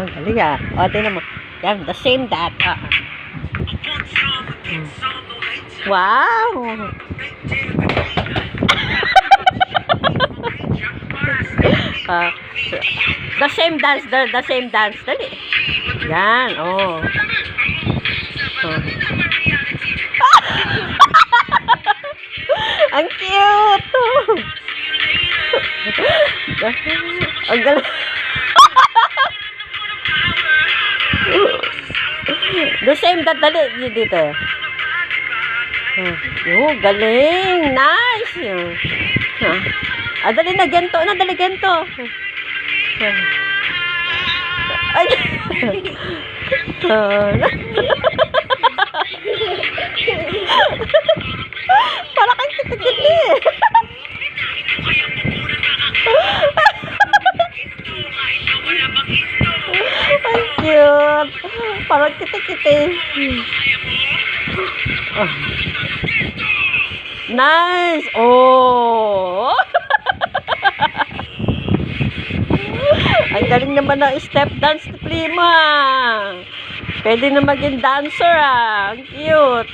Galing ah. O, tingnan mo. Yan, the same that. Wow! The same dance, the same dance. Dali. Yan, oh. Ang cute! Ang galing. The same that, dali dito. Oh, galing. Nice. Dali na, gento na, dali gento. Ay. Para kang kitikiti. Ang cute. Parang kitikiti. Nice. Oh. Ang galing naman ng step dance ni Prima. Pwede na maging dancer ah. Ang cute.